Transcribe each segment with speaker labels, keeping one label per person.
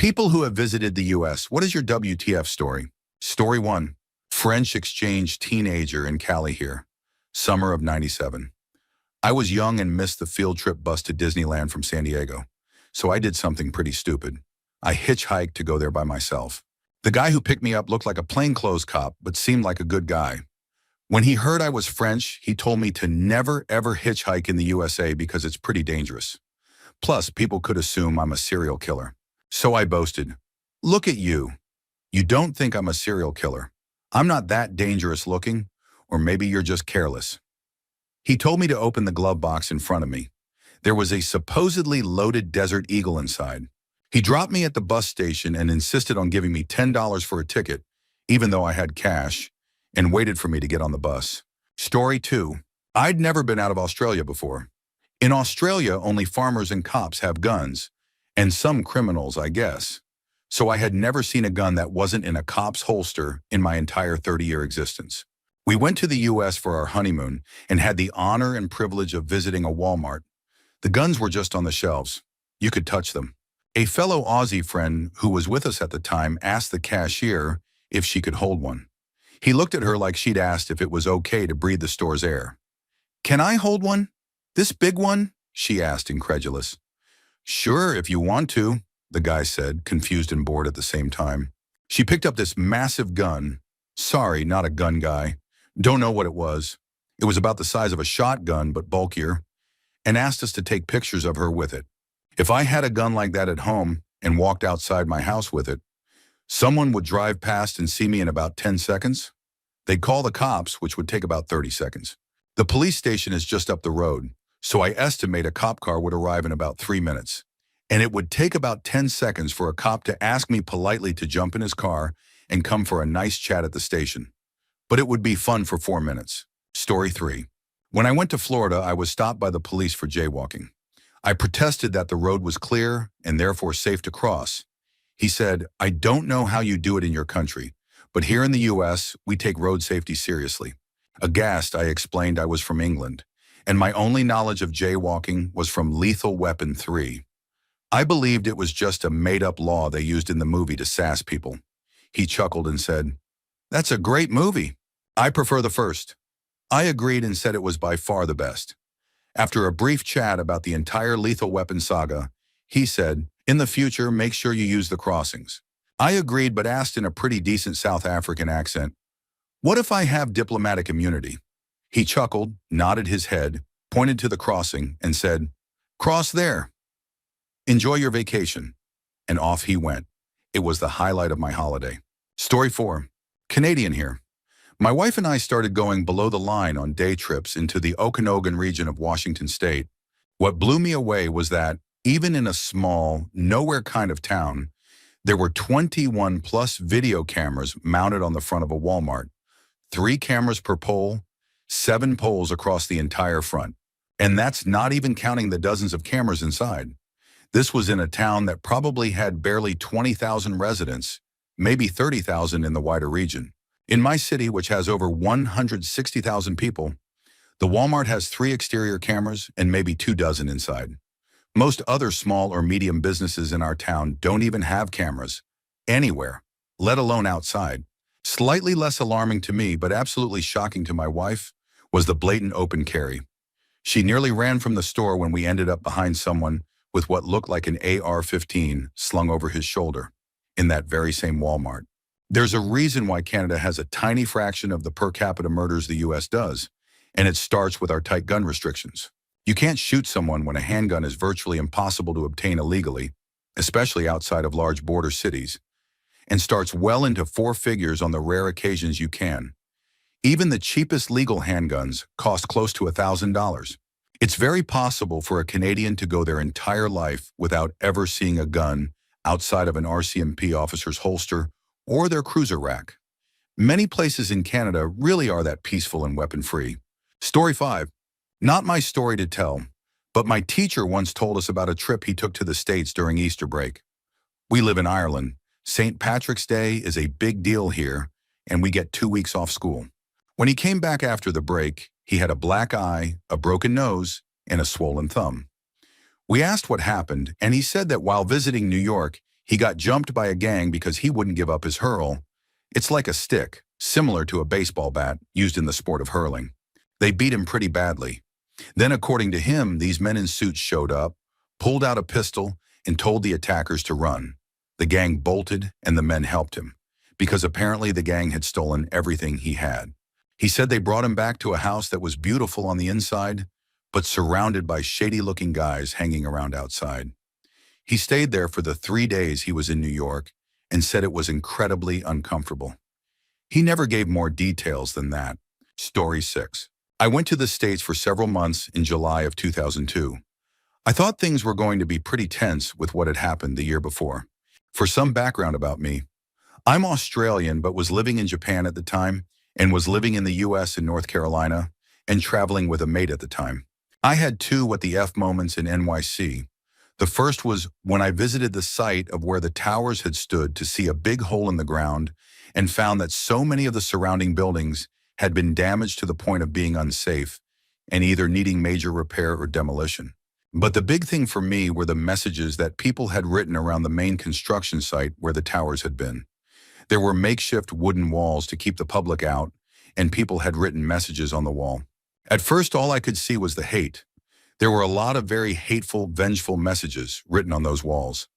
Speaker 1: People who have visited the US, what is your WTF story? Story 1. French exchange teenager in Cali here. Summer of '97. I was young and missed the field trip bus to Disneyland from San Diego. So I did something pretty stupid. I hitchhiked to go there by myself. The guy who picked me up looked like a plainclothes cop, but seemed like a good guy. When he heard I was French, he told me to never ever hitchhike in the USA because it's pretty dangerous. Plus, people could assume I'm a serial killer. So I boasted, "Look at you. You don't think I'm a serial killer. I'm not that dangerous looking, or maybe you're just careless." He told me to open the glove box in front of me. There was a supposedly loaded Desert Eagle inside. He dropped me at the bus station and insisted on giving me $10 for a ticket, even though I had cash, and waited for me to get on the bus. Story 2. I'd never been out of Australia before. In Australia, only farmers and cops have guns, and some criminals, I guess. So I had never seen a gun that wasn't in a cop's holster in my entire 30-year existence. We went to the US for our honeymoon and had the honor and privilege of visiting a Walmart. The guns were just on the shelves. You could touch them. A fellow Aussie friend who was with us at the time asked the cashier if she could hold one. He looked at her like she'd asked if it was okay to breathe the store's air. "Can I hold one? This big one?" she asked, incredulous. "Sure, if you want to," the guy said, confused and bored at the same time. She picked up this massive gun. Sorry, not a gun guy. Don't know what it was. It was about the size of a shotgun, but bulkier, and asked us to take pictures of her with it. If I had a gun like that at home and walked outside my house with it, someone would drive past and see me in about 10 seconds. They'd call the cops, which would take about 30 seconds. The police station is just up the road, so I estimate a cop car would arrive in about 3 minutes. And it would take about 10 seconds for a cop to ask me politely to jump in his car and come for a nice chat at the station. But it would be fun for 4 minutes. Story 3. When I went to Florida, I was stopped by the police for jaywalking. I protested that the road was clear and therefore safe to cross. He said, "I don't know how you do it in your country, but here in the US, we take road safety seriously." Aghast, I explained I was from England, and my only knowledge of jaywalking was from Lethal Weapon 3. I believed it was just a made-up law they used in the movie to sass people. He chuckled and said, "That's a great movie. I prefer the first." I agreed and said it was by far the best. After a brief chat about the entire Lethal Weapon saga, he said, "In the future, make sure you use the crossings." I agreed but asked in a pretty decent South African accent, "What if I have diplomatic immunity?" He chuckled, nodded his head, pointed to the crossing, and said, "Cross there. Enjoy your vacation." And off he went. It was the highlight of my holiday. Story 4. Canadian here. My wife and I started going below the line on day trips into the Okanagan region of Washington State. What blew me away was that, even in a small, nowhere kind of town, there were 21 plus video cameras mounted on the front of a Walmart. 3 cameras per pole, 7 poles across the entire front. And that's not even counting the dozens of cameras inside. This was in a town that probably had barely 20,000 residents, maybe 30,000 in the wider region. In my city, which has over 160,000 people, the Walmart has 3 exterior cameras and maybe 2 dozen inside. Most other small or medium businesses in our town don't even have cameras anywhere, let alone outside. Slightly less alarming to me, but absolutely shocking to my wife, was the blatant open carry. She nearly ran from the store when we ended up behind someone with what looked like an AR-15 slung over his shoulder in that very same Walmart. There's a reason why Canada has a tiny fraction of the per capita murders the US does, and it starts with our tight gun restrictions. You can't shoot someone when a handgun is virtually impossible to obtain illegally, especially outside of large border cities, and starts well into 4 figures on the rare occasions you can. Even the cheapest legal handguns cost close to $1,000. It's very possible for a Canadian to go their entire life without ever seeing a gun outside of an RCMP officer's holster or their cruiser rack. Many places in Canada really are that peaceful and weapon-free. Story 5. Not my story to tell, but my teacher once told us about a trip he took to the States during Easter break. We live in Ireland. St. Patrick's Day is a big deal here, and we get 2 weeks off school. When he came back after the break, he had a black eye, a broken nose, and a swollen thumb. We asked what happened, and he said that while visiting New York, He got jumped by a gang because he wouldn't give up his hurl. It's like a stick, similar to a baseball bat used in the sport of hurling. They beat him pretty badly. Then, according to him, these men in suits showed up, pulled out a pistol, and told the attackers to run. The gang bolted, and the men helped him, because apparently the gang had stolen everything he had. He said they brought him back to a house that was beautiful on the inside, but surrounded by shady-looking guys hanging around outside. He stayed there for the 3 days he was in New York and said it was incredibly uncomfortable. He never gave more details than that. Story 6. I went to the States for several months in July of 2002. I thought things were going to be pretty tense with what had happened the year before. For some background about me, I'm Australian but was living in Japan at the time and was living in the US in North Carolina and traveling with a mate at the time. I had two what the F moments in NYC. The first was when I visited the site of where the towers had stood to see a big hole in the ground and found that so many of the surrounding buildings had been damaged to the point of being unsafe and either needing major repair or demolition. But the big thing for me were the messages that people had written around the main construction site where the towers had been. There were makeshift wooden walls to keep the public out, and people had written messages on the wall. At first, all I could see was the hate. There were a lot of very hateful, vengeful messages written on those walls.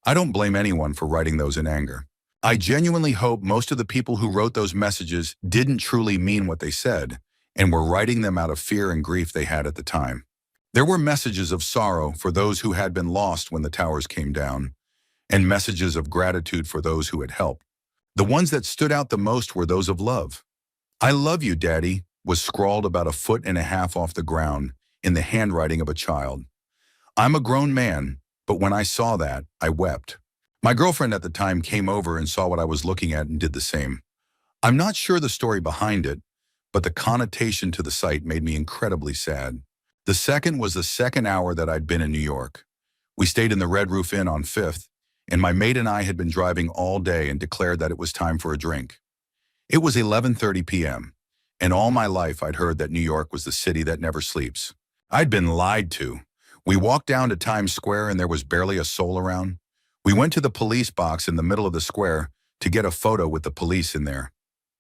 Speaker 1: I don't blame anyone for writing those in anger. I genuinely hope most of the people who wrote those messages didn't truly mean what they said and were writing them out of fear and grief they had at the time. There were messages of sorrow for those who had been lost when the towers came down, and messages of gratitude for those who had helped. The ones that stood out the most were those of love. "I love you, Daddy," was scrawled about 1.5 feet off the ground in the handwriting of a child. I'm a grown man, but when I saw that, I wept. My girlfriend at the time came over and saw what I was looking at and did the same. I'm not sure the story behind it, but the connotation to the site made me incredibly sad. The second was the second hour that I'd been in New York. We stayed in the Red Roof Inn on 5th, and my mate and I had been driving all day and declared that it was time for a drink. It was 11:30 p.m., and all my life I'd heard that New York was the city that never sleeps. I'd been lied to. We walked down to Times Square and there was barely a soul around. We went to the police box in the middle of the square to get a photo with the police in there.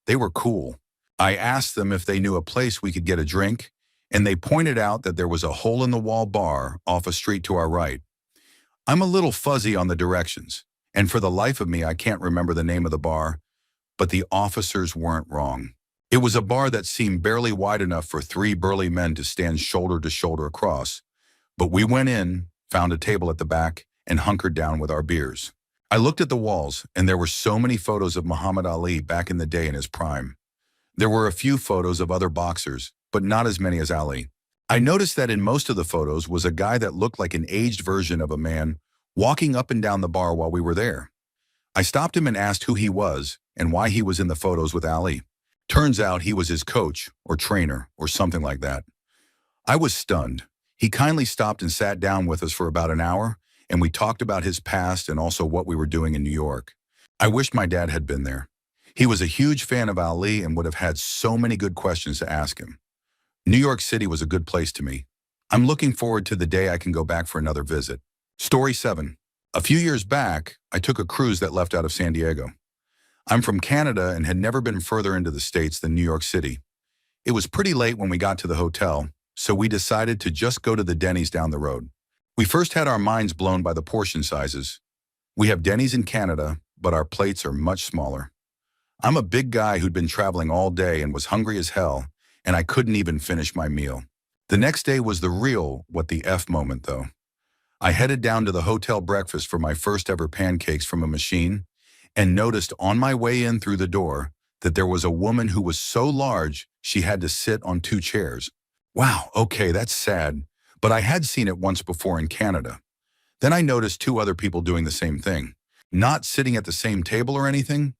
Speaker 1: They were cool. I asked them if they knew a place we could get a drink, and they pointed out that there was a hole-in-the-wall bar off a street to our right. I'm a little fuzzy on the directions, and for the life of me I can't remember the name of the bar, but the officers weren't wrong. It was a bar that seemed barely wide enough for 3 burly men to stand shoulder to shoulder across, but we went in, found a table at the back, and hunkered down with our beers. I looked at the walls, and there were so many photos of Muhammad Ali back in the day in his prime. There were a few photos of other boxers, but not as many as Ali. I noticed that in most of the photos was a guy that looked like an aged version of a man walking up and down the bar while we were there. I stopped him and asked who he was and why he was in the photos with Ali. Turns out he was his coach or trainer or something like that. I was stunned. He kindly stopped and sat down with us for about an hour, and we talked about his past and also what we were doing in New York. I wished my dad had been there. He was a huge fan of Ali and would have had so many good questions to ask him. New York City was a good place to me. I'm looking forward to the day I can go back for another visit. Story 7. A few years back, I took a cruise that left out of San Diego. I'm from Canada and had never been further into the States than New York City. It was pretty late when we got to the hotel, so we decided to just go to the Denny's down the road. We first had our minds blown by the portion sizes. We have Denny's in Canada, but our plates are much smaller. I'm a big guy who'd been traveling all day and was hungry as hell, and I couldn't even finish my meal. The next day was the real what the F moment, though. I headed down to the hotel breakfast for my first ever pancakes from a machine and noticed on my way in through the door that there was a woman who was so large she had to sit on 2 chairs. Wow, okay, that's sad, but I had seen it once before in Canada. Then I noticed 2 other people doing the same thing. Not sitting at the same table or anything,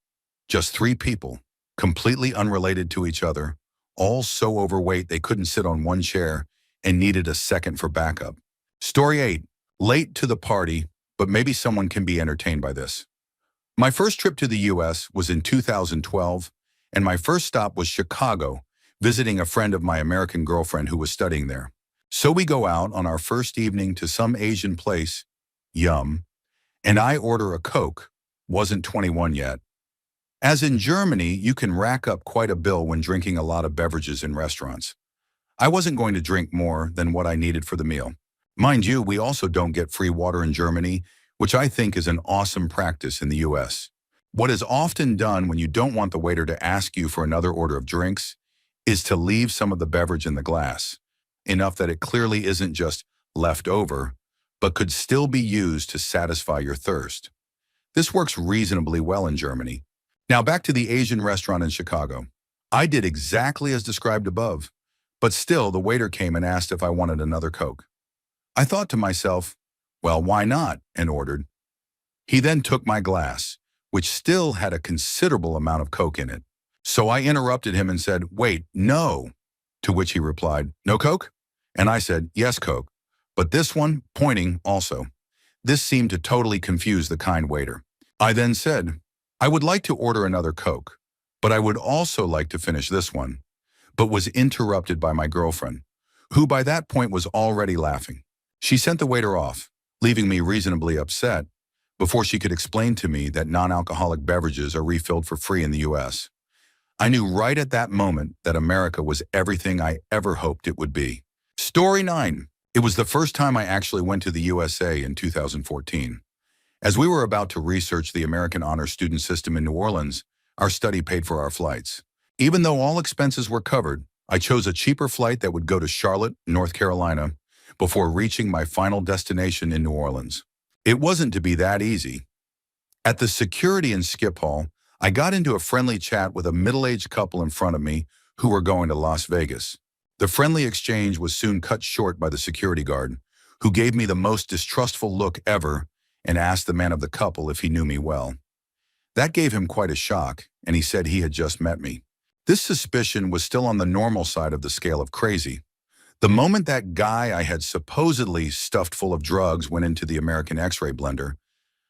Speaker 1: just 3 people, completely unrelated to each other, all so overweight they couldn't sit on 1 chair and needed a second for backup. Story 8. Late to the party, but maybe someone can be entertained by this. My first trip to the US was in 2012, and my first stop was Chicago, visiting a friend of my American girlfriend who was studying there. So we go out on our first evening to some Asian place, yum, and I order a Coke. Wasn't 21 yet. As in Germany, you can rack up quite a bill when drinking a lot of beverages in restaurants. I wasn't going to drink more than what I needed for the meal. Mind you, we also don't get free water in Germany, which I think is an awesome practice in the US. What is often done when you don't want the waiter to ask you for another order of drinks is to leave some of the beverage in the glass, enough that it clearly isn't just left over, but could still be used to satisfy your thirst. This works reasonably well in Germany. Now back to the Asian restaurant in Chicago. I did exactly as described above, but still the waiter came and asked if I wanted another Coke. I thought to myself, well, why not, and ordered. He then took my glass, which still had a considerable amount of Coke in it. So I interrupted him and said, wait, no. To which he replied, no Coke? And I said, yes, Coke. But this one, pointing also. This seemed to totally confuse the kind waiter. I then said, I would like to order another Coke, but I would also like to finish this one, but was interrupted by my girlfriend, who by that point was already laughing. She sent the waiter off, leaving me reasonably upset, before she could explain to me that non-alcoholic beverages are refilled for free in the US. I knew right at that moment that America was everything I ever hoped it would be. Story 9. It was the first time I actually went to the USA in 2014. As we were about to research the American honor student system in New Orleans, our study paid for our flights. Even though all expenses were covered, I chose a cheaper flight that would go to Charlotte, North Carolina, before reaching my final destination in New Orleans. It wasn't to be that easy. At the security and skip hall, I got into a friendly chat with a middle-aged couple in front of me who were going to Las Vegas. The friendly exchange was soon cut short by the security guard, who gave me the most distrustful look ever and asked the man of the couple if he knew me well. That gave him quite a shock, and he said he had just met me. This suspicion was still on the normal side of the scale of crazy. The moment that guy I had supposedly stuffed full of drugs went into the American X-ray blender,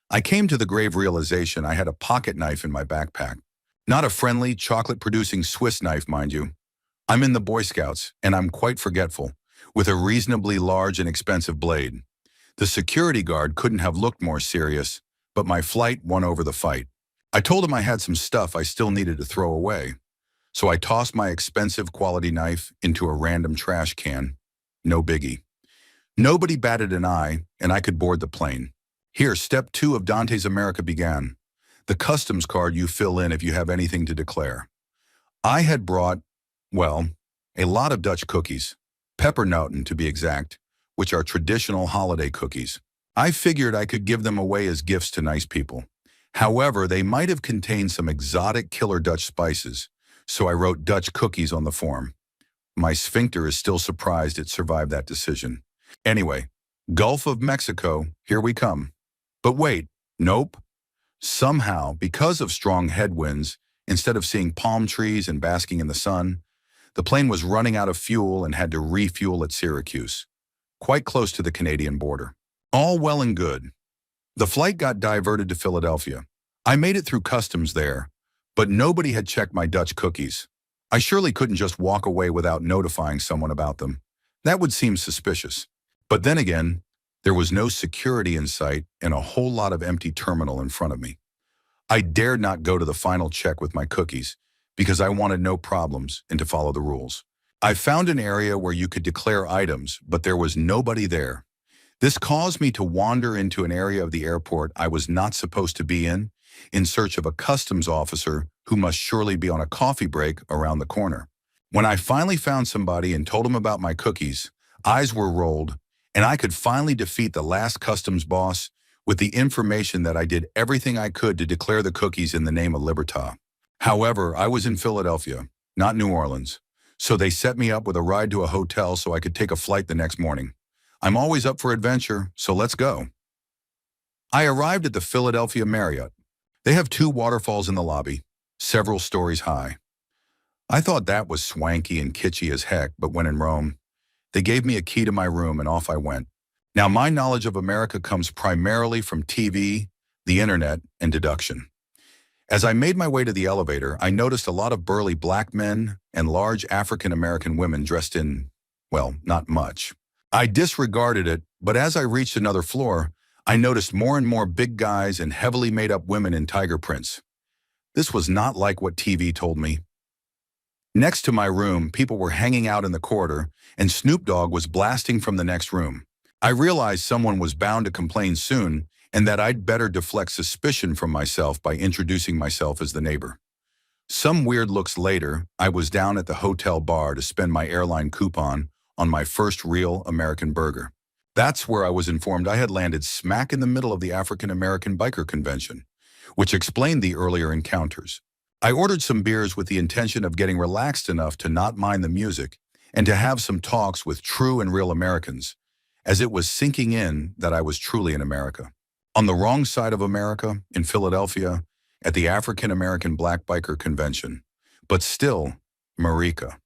Speaker 1: I came to the grave realization I had a pocket knife in my backpack. Not a friendly, chocolate-producing Swiss knife, mind you. I'm in the Boy Scouts, and I'm quite forgetful, with a reasonably large and expensive blade. The security guard couldn't have looked more serious, but my flight won over the fight. I told him I had some stuff I still needed to throw away, so I tossed my expensive quality knife into a random trash can. No biggie. Nobody batted an eye, and I could board the plane. Here, step 2 of Dante's America began. The customs card you fill in if you have anything to declare. I had brought, well, a lot of Dutch cookies, peppernoten to be exact, which are traditional holiday cookies. I figured I could give them away as gifts to nice people. However, they might have contained some exotic killer Dutch spices, so I wrote Dutch cookies on the form. My sphincter is still surprised it survived that decision. Anyway, Gulf of Mexico, here we come. But wait, nope. Somehow, because of strong headwinds, instead of seeing palm trees and basking in the sun, the plane was running out of fuel and had to refuel at Syracuse, quite close to the Canadian border. All well and good. The flight got diverted to Philadelphia. I made it through customs there, but nobody had checked my Dutch cookies. I surely couldn't just walk away without notifying someone about them. That would seem suspicious. But then again, there was no security in sight and a whole lot of empty terminal in front of me. I dared not go to the final check with my cookies because I wanted no problems and to follow the rules. I found an area where you could declare items, but there was nobody there. This caused me to wander into an area of the airport I was not supposed to be in search of a customs officer who must surely be on a coffee break around the corner. When I finally found somebody and told him about my cookies, eyes were rolled, and I could finally defeat the last customs boss with the information that I did everything I could to declare the cookies in the name of Libertà. However, I was in Philadelphia, not New Orleans, so they set me up with a ride to a hotel so I could take a flight the next morning. I'm always up for adventure, so let's go. I arrived at the Philadelphia Marriott. They have 2 waterfalls in the lobby, several stories high. I thought that was swanky and kitschy as heck, but when in Rome, they gave me a key to my room and off I went. Now, my knowledge of America comes primarily from TV, the internet, and deduction. As I made my way to the elevator, I noticed a lot of burly black men and large African-American women dressed in, well, not much. I disregarded it, but as I reached another floor, I noticed more and more big guys and heavily made-up women in tiger prints. This was not like what TV told me. Next to my room, people were hanging out in the corridor, and Snoop Dogg was blasting from the next room. I realized someone was bound to complain soon, and that I'd better deflect suspicion from myself by introducing myself as the neighbor. Some weird looks later, I was down at the hotel bar to spend my airline coupon on my first real American burger. That's where I was informed I had landed smack in the middle of the African American Biker Convention, which explained the earlier encounters. I ordered some beers with the intention of getting relaxed enough to not mind the music and to have some talks with true and real Americans, as it was sinking in that I was truly in America. On the wrong side of America, in Philadelphia, at the African American Black Biker Convention, but still, Marika.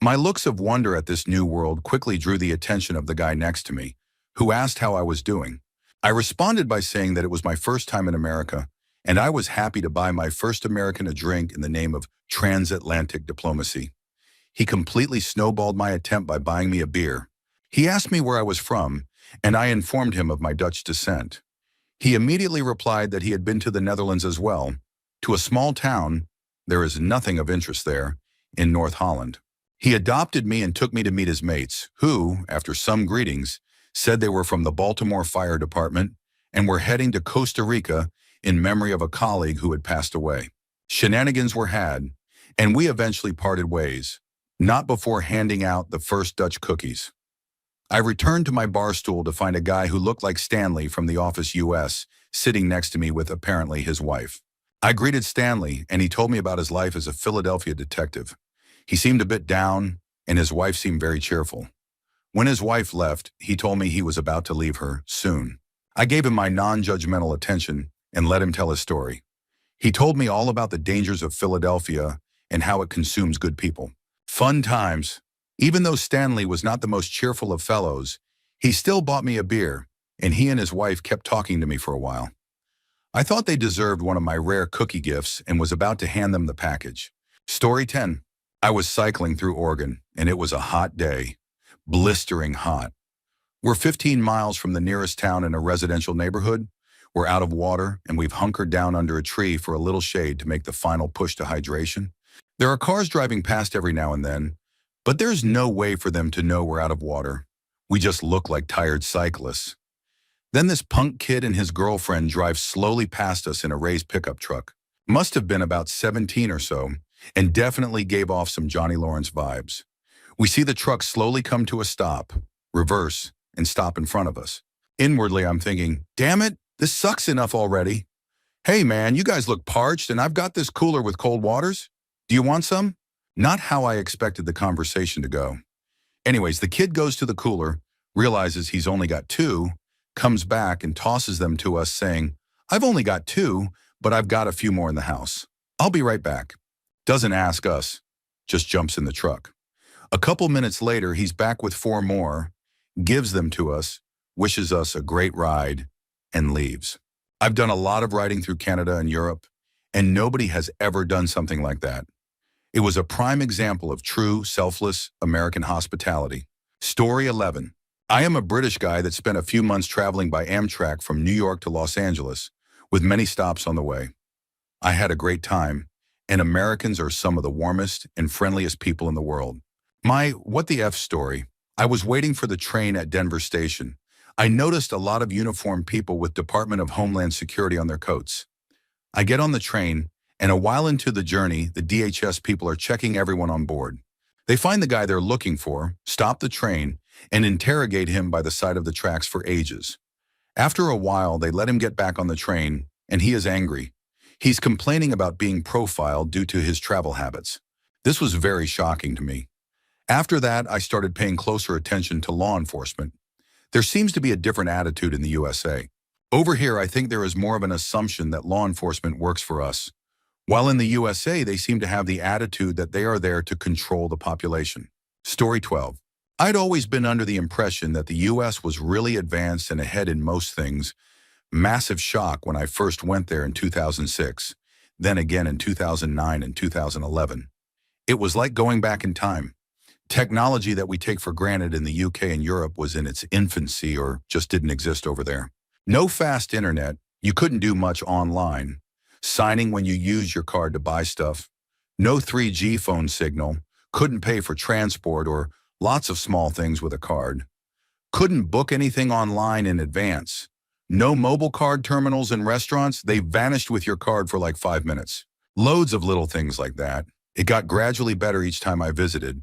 Speaker 1: My looks of wonder at this new world quickly drew the attention of the guy next to me, who asked how I was doing. I responded by saying that it was my first time in America, and I was happy to buy my first American a drink in the name of transatlantic diplomacy. He completely snowballed my attempt by buying me a beer. He asked me where I was from, and I informed him of my Dutch descent. He immediately replied that he had been to the Netherlands as well, to a small town, there is nothing of interest there, in North Holland. He adopted me and took me to meet his mates, who, after some greetings, said they were from the Baltimore Fire Department and were heading to Costa Rica in memory of a colleague who had passed away. Shenanigans were had, and we eventually parted ways, not before handing out the first Dutch cookies. I returned to my bar stool to find a guy who looked like Stanley from The Office US sitting next to me with apparently his wife. I greeted Stanley, and he told me about his life as a Philadelphia detective. He seemed a bit down, and his wife seemed very cheerful. When his wife left, he told me he was about to leave her soon. I gave him my non-judgmental attention and let him tell his story. He told me all about the dangers of Philadelphia and how it consumes good people. Fun times. Even though Stanley was not the most cheerful of fellows, he still bought me a beer, and he and his wife kept talking to me for a while. I thought they deserved one of my rare cookie gifts and was about to hand them the package. Story 10. I was cycling through Oregon, and it was a hot day. Blistering hot. We're 15 miles from the nearest town in a residential neighborhood. We're out of water, and we've hunkered down under a tree for a little shade to make the final push to hydration. There are cars driving past every now and then, but there's no way for them to know we're out of water. We just look like tired cyclists. Then this punk kid and his girlfriend drive slowly past us in a raised pickup truck. Must have been about 17 or so, and definitely gave off some Johnny Lawrence vibes. We see the truck slowly come to a stop, reverse, and stop in front of us. Inwardly, I'm thinking, damn it, this sucks enough already. Hey man, you guys look parched, and I've got this cooler with cold waters. Do you want some? Not how I expected the conversation to go. Anyways, the kid goes to the cooler, realizes he's only got two, comes back and tosses them to us saying, I've only got two, but I've got a few more in the house. I'll be right back. Doesn't ask us, just jumps in the truck. A couple minutes later, he's back with four more, gives them to us, wishes us a great ride, and leaves. I've done a lot of riding through Canada and Europe, and nobody has ever done something like that. It was a prime example of true, selfless American hospitality. Story 11. I am a British guy that spent a few months traveling by Amtrak from New York to Los Angeles, with many stops on the way. I had a great time, and Americans are some of the warmest and friendliest people in the world. My what the F story. I was waiting for the train at Denver Station. I noticed a lot of uniformed people with Department of Homeland Security on their coats. I get on the train, and a while into the journey, the DHS people are checking everyone on board. They find the guy they're looking for, stop the train, and interrogate him by the side of the tracks for ages. After a while, they let him get back on the train, and he is angry. He's complaining about being profiled due to his travel habits. This was very shocking to me. After that, I started paying closer attention to law enforcement. There seems to be a different attitude in the USA. Over here, I think there is more of an assumption that law enforcement works for us. While in the USA, they seem to have the attitude that they are there to control the population. Story 12. I'd always been under the impression that the US was really advanced and ahead in most things. Massive shock when I first went there in 2006, then again in 2009 and 2011. It was like going back in time. Technology that we take for granted in the UK and Europe was in its infancy or just didn't exist over there. No fast internet, you couldn't do much online. Signing when you used your card to buy stuff. No 3G phone signal, couldn't pay for transport or lots of small things with a card. Couldn't book anything online in advance. No mobile card terminals in restaurants, they vanished with your card for like 5 minutes. Loads of little things like that. It got gradually better each time I visited,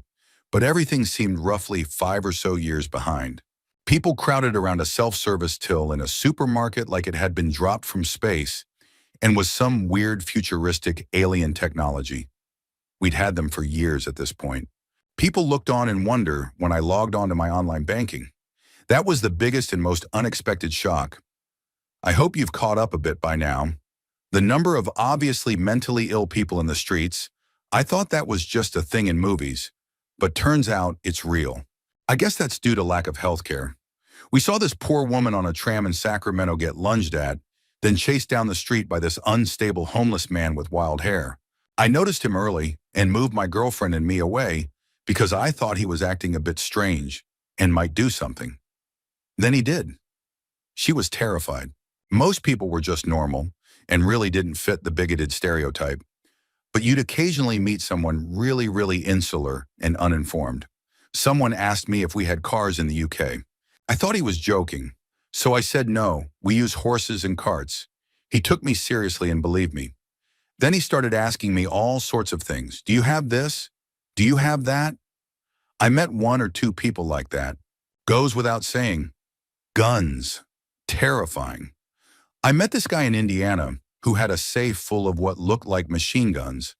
Speaker 1: but everything seemed roughly 5 or so years behind. People crowded around a self-service till in a supermarket like it had been dropped from space and was some weird futuristic alien technology. We'd had them for years at this point. People looked on in wonder when I logged on to my online banking. That was the biggest and most unexpected shock. I hope you've caught up a bit by now. The number of obviously mentally ill people in the streets, I thought that was just a thing in movies, but turns out it's real. I guess that's due to lack of health care. We saw this poor woman on a tram in Sacramento get lunged at, then chased down the street by this unstable homeless man with wild hair. I noticed him early and moved my girlfriend and me away because I thought he was acting a bit strange and might do something. Then he did. She was terrified. Most people were just normal and really didn't fit the bigoted stereotype. But you'd occasionally meet someone really insular and uninformed. Someone asked me if we had cars in the UK. I thought he was joking, so I said no, we use horses and carts. He took me seriously and believed me. Then he started asking me all sorts of things. Do you have this? Do you have that? I met 1 or 2 people like that. Goes without saying. Guns. Terrifying. I met this guy in Indiana who had a safe full of what looked like machine guns.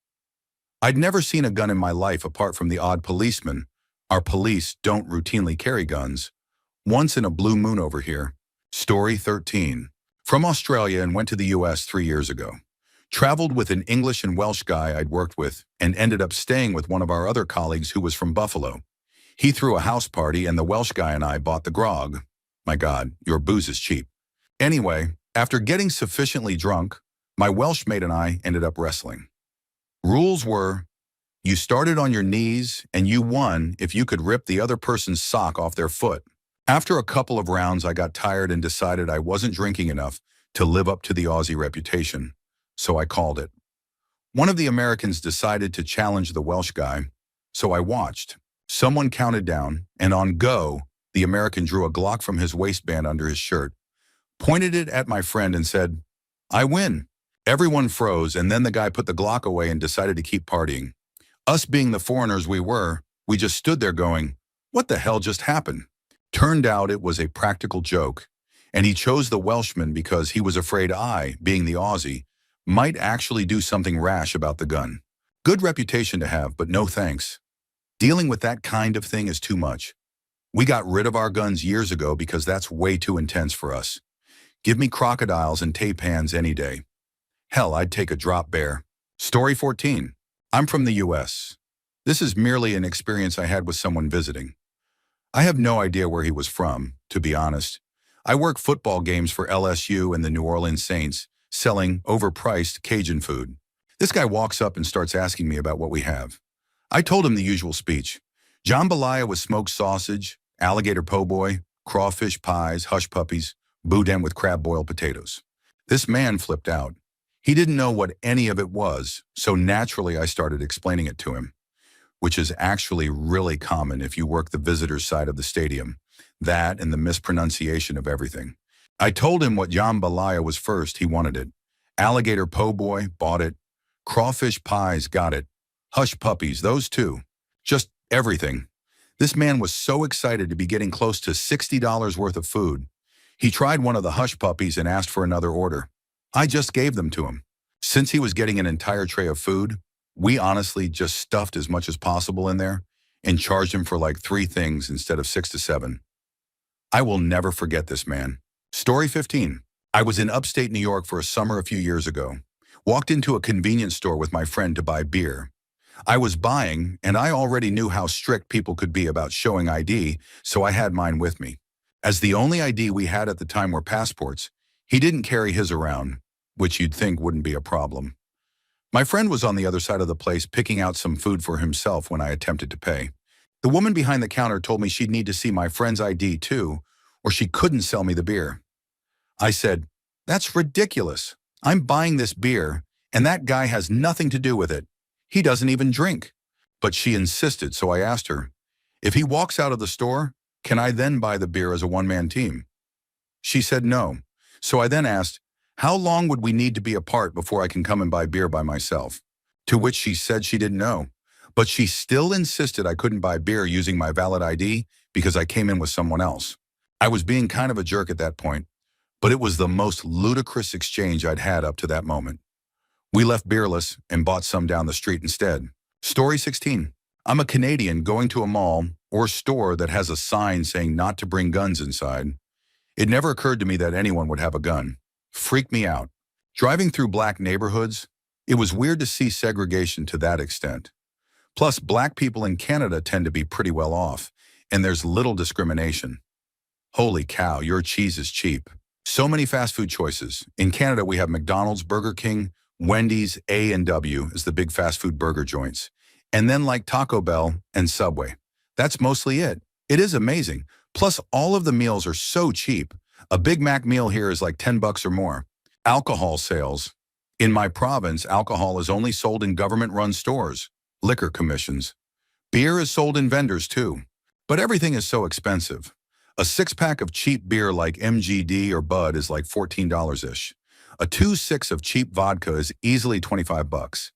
Speaker 1: I'd never seen a gun in my life apart from the odd policeman. Our police don't routinely carry guns. Once in a blue moon over here. Story 13. From Australia and went to the US 3 years ago. Traveled with an English and Welsh guy I'd worked with and ended up staying with one of our other colleagues who was from Buffalo. He threw a house party and the Welsh guy and I bought the grog. My God, your booze is cheap. Anyway, after getting sufficiently drunk, my Welsh mate and I ended up wrestling. Rules were, you started on your knees and you won if you could rip the other person's sock off their foot. After a couple of rounds, I got tired and decided I wasn't drinking enough to live up to the Aussie reputation, so I called it. One of the Americans decided to challenge the Welsh guy, so I watched. Someone counted down, and on go, the American drew a Glock from his waistband under his shirt, pointed it at my friend and said, I win. Everyone froze, and then the guy put the Glock away and decided to keep partying. Us being the foreigners we were, we just stood there going, what the hell just happened? Turned out it was a practical joke, and he chose the Welshman because he was afraid I, being the Aussie, might actually do something rash about the gun. Good reputation to have, but no thanks. Dealing with that kind of thing is too much. We got rid of our guns years ago because that's way too intense for us. Give me crocodiles and tape hands any day. Hell, I'd take a drop bear. Story 14. I'm from the US. This is merely an experience I had with someone visiting. I have no idea where he was from, to be honest. I work football games for LSU and the New Orleans Saints, selling overpriced Cajun food. This guy walks up and starts asking me about what we have. I told him the usual speech. Jambalaya with smoked sausage, alligator po' boy, crawfish pies, hush puppies, boudin with crab boiled potatoes. This man flipped out. He didn't know what any of it was, so naturally I started explaining it to him, which is actually really common if you work the visitor's side of the stadium. That and the mispronunciation of everything. I told him what jambalaya was first, he wanted it. Alligator po' boy, bought it. Crawfish pies, got it. Hush puppies, those too. Just everything. This man was so excited to be getting close to $60 worth of food. He tried one of the hush puppies and asked for another order. I just gave them to him. Since he was getting an entire tray of food, we honestly just stuffed as much as possible in there and charged him for like 3 things instead of 6 to 7. I will never forget this man. Story 15. I was in upstate New York for a summer a few years ago. Walked into a convenience store with my friend to buy beer. I was buying, and I already knew how strict people could be about showing ID, so I had mine with me. As the only ID we had at the time were passports, he didn't carry his around, which you'd think wouldn't be a problem. My friend was on the other side of the place picking out some food for himself when I attempted to pay. The woman behind the counter told me she'd need to see my friend's ID too, or she couldn't sell me the beer. I said, "That's ridiculous. I'm buying this beer, and that guy has nothing to do with it. He doesn't even drink." But she insisted, so I asked her, "If he walks out of the store, can I then buy the beer as a one-man team?" She said no. So I then asked, "How long would we need to be apart before I can come and buy beer by myself?" To which she said she didn't know. But she still insisted I couldn't buy beer using my valid ID because I came in with someone else. I was being kind of a jerk at that point, but it was the most ludicrous exchange I'd had up to that moment. We left beerless and bought some down the street instead. Story 16. I'm a Canadian going to a mall or store that has a sign saying not to bring guns inside. It never occurred to me that anyone would have a gun. Freaked me out. Driving through black neighborhoods, it was weird to see segregation to that extent. Plus, black people in Canada tend to be pretty well off, and there's little discrimination. Holy cow, your cheese is cheap. So many fast food choices. In Canada, we have McDonald's, Burger King, Wendy's, A&W as the big fast food burger joints. And then like Taco Bell and Subway. That's mostly it. It is amazing. Plus, all of the meals are so cheap. A Big Mac meal here is like $10 or more. Alcohol sales. In my province, alcohol is only sold in government-run stores. Liquor commissions. Beer is sold in vendors too. But everything is so expensive. A six-pack of cheap beer like MGD or Bud is like $14-ish. A 2.6 of cheap vodka is easily $25.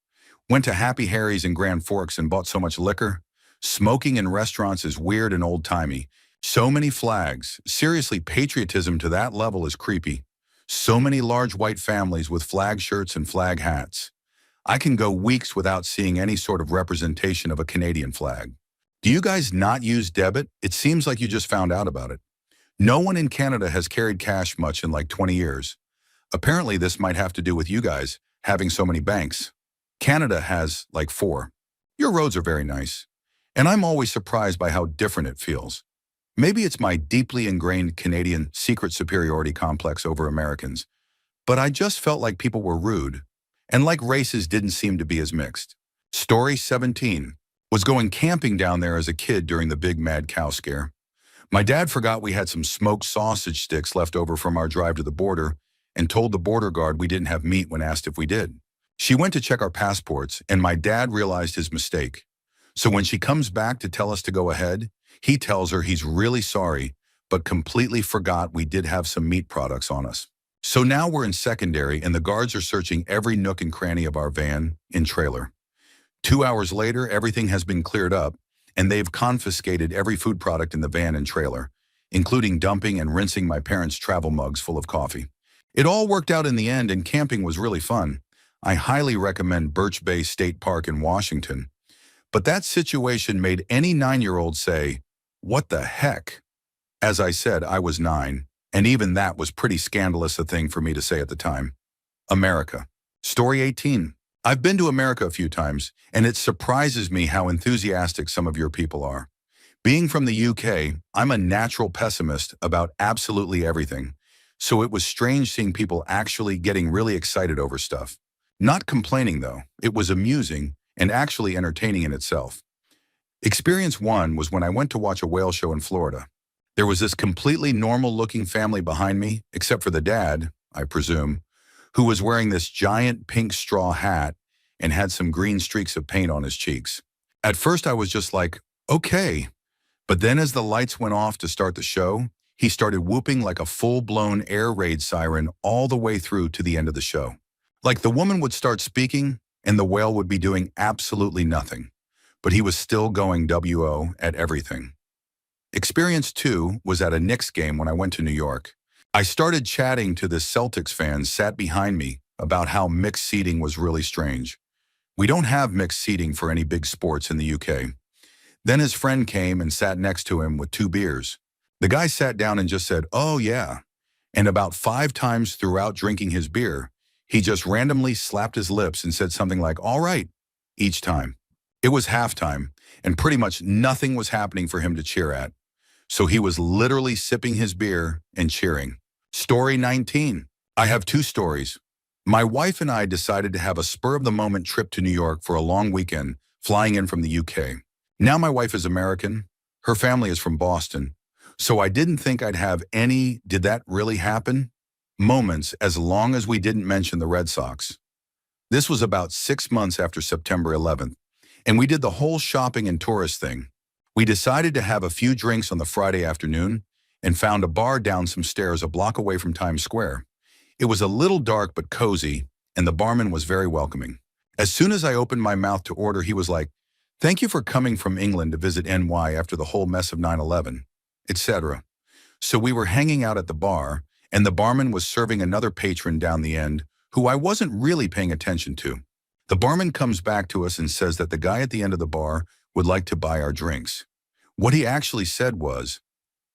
Speaker 1: Went to Happy Harry's in Grand Forks and bought so much liquor. Smoking in restaurants is weird and old-timey. So many flags. Seriously, patriotism to that level is creepy. So many large white families with flag shirts and flag hats. I can go weeks without seeing any sort of representation of a Canadian flag. Do you guys not use debit? It seems like you just found out about it. No one in Canada has carried cash much in like 20 years. Apparently this might have to do with you guys having so many banks. Canada has like 4. Your roads are very nice. And I'm always surprised by how different it feels. Maybe it's my deeply ingrained Canadian secret superiority complex over Americans, but I just felt like people were rude, and like races didn't seem to be as mixed. Story 17. Was going camping down there as a kid during the big mad cow scare. My dad forgot we had some smoked sausage sticks left over from our drive to the border and told the border guard we didn't have meat when asked if we did. She went to check our passports, and my dad realized his mistake. So when she comes back to tell us to go ahead, he tells her he's really sorry, but completely forgot we did have some meat products on us. So now we're in secondary, and the guards are searching every nook and cranny of our van and trailer. 2 hours later, everything has been cleared up, and they've confiscated every food product in the van and trailer, including dumping and rinsing my parents' travel mugs full of coffee. It all worked out in the end, and camping was really fun. I highly recommend Birch Bay State Park in Washington. But that situation made any 9-year-old say, "What the heck?" As I said, I was 9, and even that was pretty scandalous a thing for me to say at the time. America. Story 18. I've been to America a few times, and it surprises me how enthusiastic some of your people are. Being from the UK, I'm a natural pessimist about absolutely everything, so it was strange seeing people actually getting really excited over stuff. Not complaining though, it was amusing and actually entertaining in itself. Experience 1 was when I went to watch a whale show in Florida. There was this completely normal-looking family behind me, except for the dad, I presume, who was wearing this giant pink straw hat and had some green streaks of paint on his cheeks. At first I was just like, okay. But then as the lights went off to start the show, he started whooping like a full-blown air raid siren all the way through to the end of the show. Like the woman would start speaking and the whale would be doing absolutely nothing, but he was still going WO at everything. Experience 2 was at a Knicks game when I went to New York. I started chatting to this Celtics fan sat behind me about how mixed seating was really strange. We don't have mixed seating for any big sports in the UK. Then his friend came and sat next to him with 2 beers. The guy sat down and just said, "Oh yeah." And about 5 times throughout drinking his beer, he just randomly slapped his lips and said something like, "All right," each time. It was halftime, and pretty much nothing was happening for him to cheer at. So he was literally sipping his beer and cheering. Story 19. I have 2 stories. My wife and I decided to have a spur-of-the-moment trip to New York for a long weekend, flying in from the UK. Now my wife is American. Her family is from Boston. So I didn't think I'd have any "did that really happen?" moments as long as we didn't mention the Red Sox. This was about 6 months after September 11th, and we did the whole shopping and tourist thing. We decided to have a few drinks on the Friday afternoon and found a bar down some stairs a block away from Times Square. It was a little dark but cozy, and the barman was very welcoming. As soon as I opened my mouth to order, he was like, "Thank you for coming from England to visit NY after the whole mess of 9/11, etc." So we were hanging out at the bar, and the barman was serving another patron down the end who I wasn't really paying attention to. The barman comes back to us and says that the guy at the end of the bar would like to buy our drinks. What he actually said was,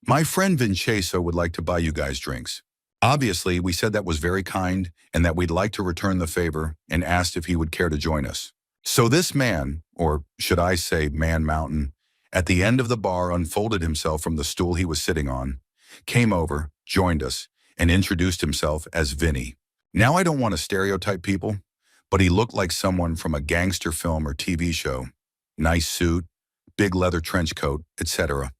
Speaker 1: "My friend Vincenzo would like to buy you guys drinks." Obviously, we said that was very kind and that we'd like to return the favor and asked if he would care to join us. So this man, or should I say Man Mountain, at the end of the bar unfolded himself from the stool he was sitting on, came over, joined us, and introduced himself as Vinny. Now I don't want to stereotype people, but he looked like someone from a gangster film or TV show. Nice suit, big leather trench coat, etc.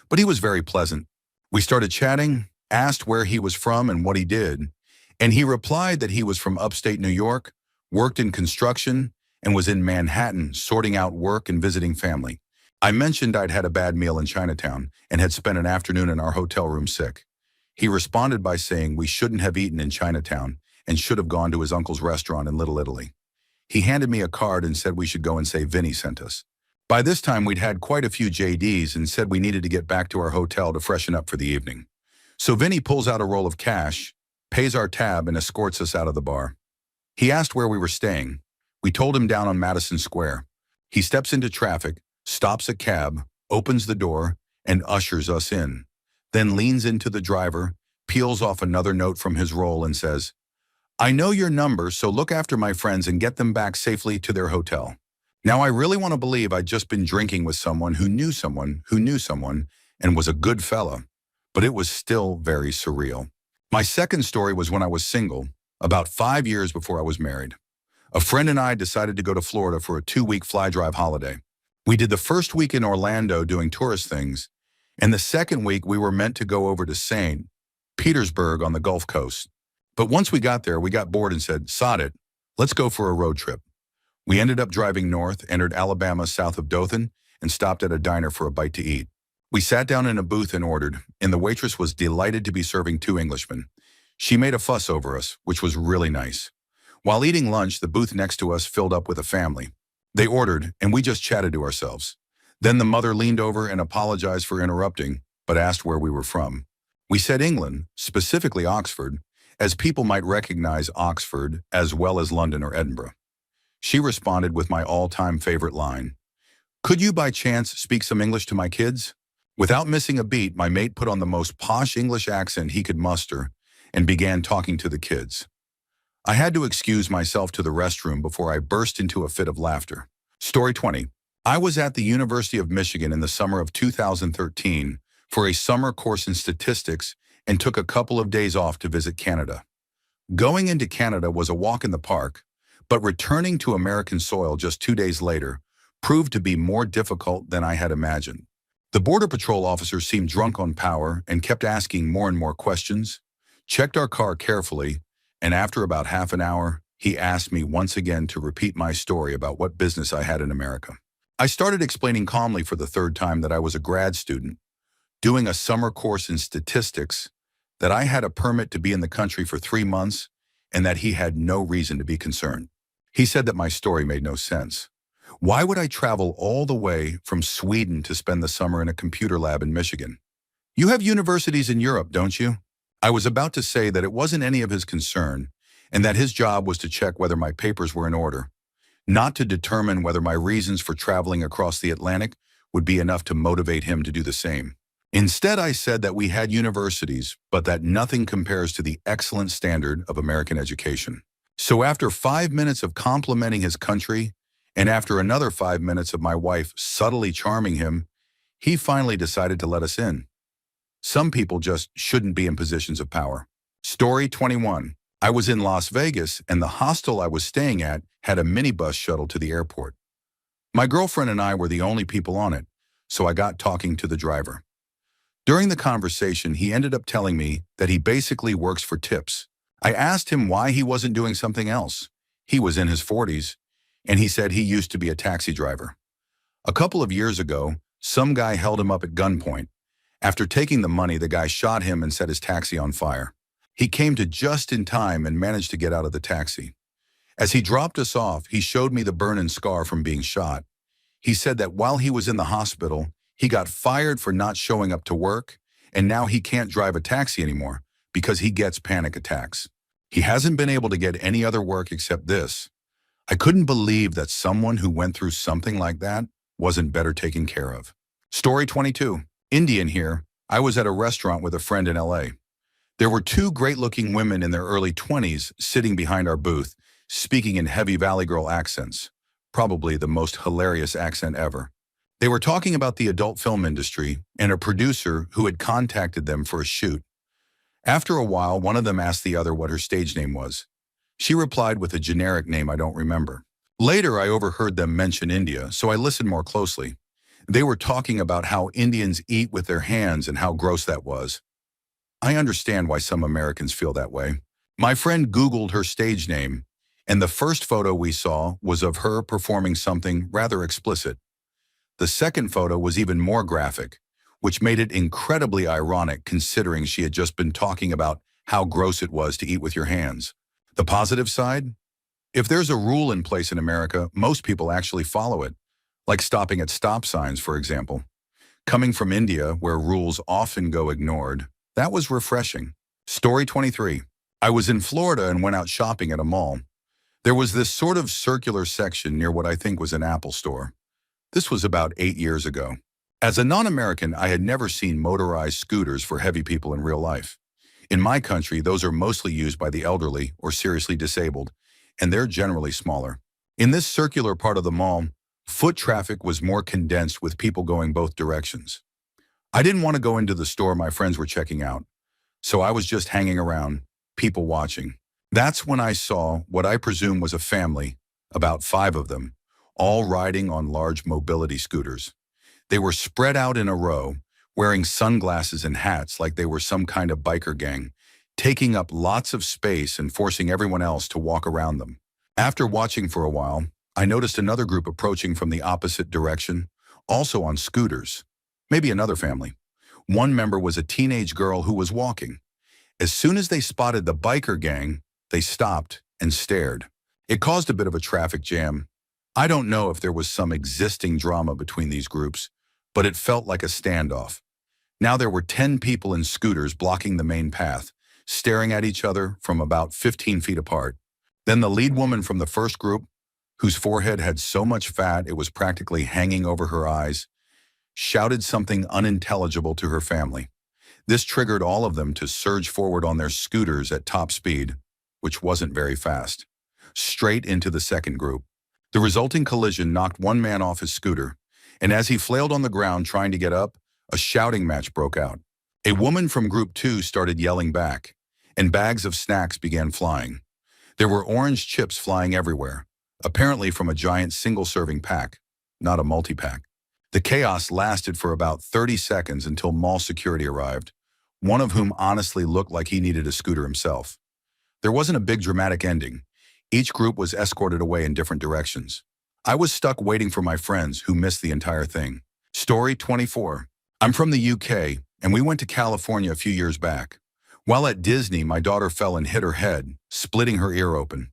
Speaker 1: But he was very pleasant. We started chatting, asked where he was from and what he did, and he replied that he was from upstate New York, worked in construction, and was in Manhattan sorting out work and visiting family. I mentioned I'd had a bad meal in Chinatown and had spent an afternoon in our hotel room sick. He responded by saying we shouldn't have eaten in Chinatown and should have gone to his uncle's restaurant in Little Italy. He handed me a card and said we should go and say Vinny sent us. By this time, we'd had quite a few JDs and said we needed to get back to our hotel to freshen up for the evening. So Vinny pulls out a roll of cash, pays our tab, and escorts us out of the bar. He asked where we were staying. We told him down on Madison Square. He steps into traffic, stops a cab, opens the door, and ushers us in. Then leans into the driver, peels off another note from his roll and says, "I know your number, so look after my friends and get them back safely to their hotel." Now I really want to believe I'd just been drinking with someone who knew someone who knew someone and was a good fella, but it was still very surreal. My second story was when I was single, about 5 years before I was married. A friend and I decided to go to Florida for a 2-week fly drive holiday. We did the first week in Orlando doing tourist things, and the second week we were meant to go over to St. Petersburg on the Gulf Coast. But once we got there, we got bored and said, "Sod it, let's go for a road trip." We ended up driving north, entered Alabama south of Dothan, and stopped at a diner for a bite to eat. We sat down in a booth and ordered, and the waitress was delighted to be serving 2 Englishmen. She made a fuss over us, which was really nice. While eating lunch, the booth next to us filled up with a family. They ordered, and we just chatted to ourselves. Then the mother leaned over and apologized for interrupting, but asked where we were from. We said England, specifically Oxford, as people might recognize Oxford as well as London or Edinburgh. She responded with my all-time favorite line, "Could you by chance speak some English to my kids?" Without missing a beat, my mate put on the most posh English accent he could muster and began talking to the kids. I had to excuse myself to the restroom before I burst into a fit of laughter. Story 20. I was at the University of Michigan in the summer of 2013 for a summer course in statistics and took a couple of days off to visit Canada. Going into Canada was a walk in the park, but returning to American soil just 2 days later proved to be more difficult than I had imagined. The Border Patrol officer seemed drunk on power and kept asking more and more questions, checked our car carefully, and after about half an hour, he asked me once again to repeat my story about what business I had in America. I started explaining calmly for the third time that I was a grad student, doing a summer course in statistics, that I had a permit to be in the country for 3 months, and that he had no reason to be concerned. He said that my story made no sense. Why would I travel all the way from Sweden to spend the summer in a computer lab in Michigan? You have universities in Europe, don't you? I was about to say that it wasn't any of his concern, and that his job was to check whether my papers were in order, not to determine whether my reasons for traveling across the Atlantic would be enough to motivate him to do the same. Instead, I said that we had universities, but that nothing compares to the excellent standard of American education. So after 5 minutes of complimenting his country, and after another 5 minutes of my wife subtly charming him, he finally decided to let us in. Some people just shouldn't be in positions of power. Story 21. I was in Las Vegas, and the hostel I was staying at had a minibus shuttle to the airport. My girlfriend and I were the only people on it, so I got talking to the driver. During the conversation, he ended up telling me that he basically works for tips, I asked him why he wasn't doing something else. He was in his 40s, and he said he used to be a taxi driver. A couple of years ago, some guy held him up at gunpoint. After taking the money, the guy shot him and set his taxi on fire. He came to just in time and managed to get out of the taxi. As he dropped us off, he showed me the burn and scar from being shot. He said that while he was in the hospital, he got fired for not showing up to work, and now he can't drive a taxi anymore because he gets panic attacks. He hasn't been able to get any other work except this. I couldn't believe that someone who went through something like that wasn't better taken care of. Story 22. Indian here. I was at a restaurant with a friend in LA. There were two great-looking women in their early 20s sitting behind our booth, speaking in heavy Valley Girl accents, probably the most hilarious accent ever. They were talking about the adult film industry and a producer who had contacted them for a shoot. After a while, one of them asked the other what her stage name was. She replied with a generic name I don't remember. Later, I overheard them mention India, so I listened more closely. They were talking about how Indians eat with their hands and how gross that was. I understand why some Americans feel that way. My friend Googled her stage name, and the first photo we saw was of her performing something rather explicit. The second photo was even more graphic, which made it incredibly ironic considering she had just been talking about how gross it was to eat with your hands. The positive side? If there's a rule in place in America, most people actually follow it, like stopping at stop signs, for example. Coming from India, where rules often go ignored, that was refreshing. Story 23. I was in Florida and went out shopping at a mall. There was this sort of circular section near what I think was an Apple store. This was about 8 years ago. As a non-American, I had never seen motorized scooters for heavy people in real life. In my country, those are mostly used by the elderly or seriously disabled, and they're generally smaller. In this circular part of the mall, foot traffic was more condensed with people going both directions. I didn't want to go into the store my friends were checking out, so I was just hanging around, people watching. That's when I saw what I presume was a family, about 5 of them, all riding on large mobility scooters. They were spread out in a row, wearing sunglasses and hats like they were some kind of biker gang, taking up lots of space and forcing everyone else to walk around them. After watching for a while, I noticed another group approaching from the opposite direction, also on scooters. Maybe another family. One member was a teenage girl who was walking. As soon as they spotted the biker gang, they stopped and stared. It caused a bit of a traffic jam. I don't know if there was some existing drama between these groups, but it felt like a standoff. Now there were 10 people in scooters blocking the main path, staring at each other from about 15 feet apart. Then the lead woman from the first group, whose forehead had so much fat it was practically hanging over her eyes, shouted something unintelligible to her family. This triggered all of them to surge forward on their scooters at top speed, which wasn't very fast, straight into the second group. The resulting collision knocked one man off his scooter, and as he flailed on the ground trying to get up, a shouting match broke out. A woman from Group 2 started yelling back, and bags of snacks began flying. There were orange chips flying everywhere, apparently from a giant single-serving pack, not a multi-pack. The chaos lasted for about 30 seconds until mall security arrived, one of whom honestly looked like he needed a scooter himself. There wasn't a big dramatic ending. Each group was escorted away in different directions. I was stuck waiting for my friends who missed the entire thing. Story 24. I'm from the UK, and we went to California a few years back. While at Disney, my daughter fell and hit her head, splitting her ear open.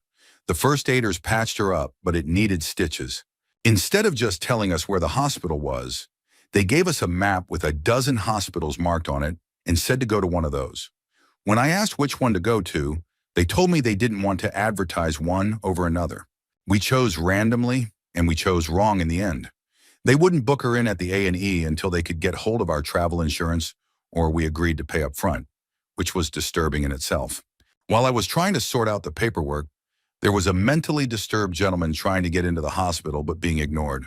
Speaker 1: The first aiders patched her up, but it needed stitches. Instead of just telling us where the hospital was, they gave us a map with a dozen hospitals marked on it and said to go to one of those. When I asked which one to go to, they told me they didn't want to advertise one over another. We chose randomly, and we chose wrong in the end. They wouldn't book her in at the A&E until they could get hold of our travel insurance, or we agreed to pay up front, which was disturbing in itself. While I was trying to sort out the paperwork, there was a mentally disturbed gentleman trying to get into the hospital but being ignored.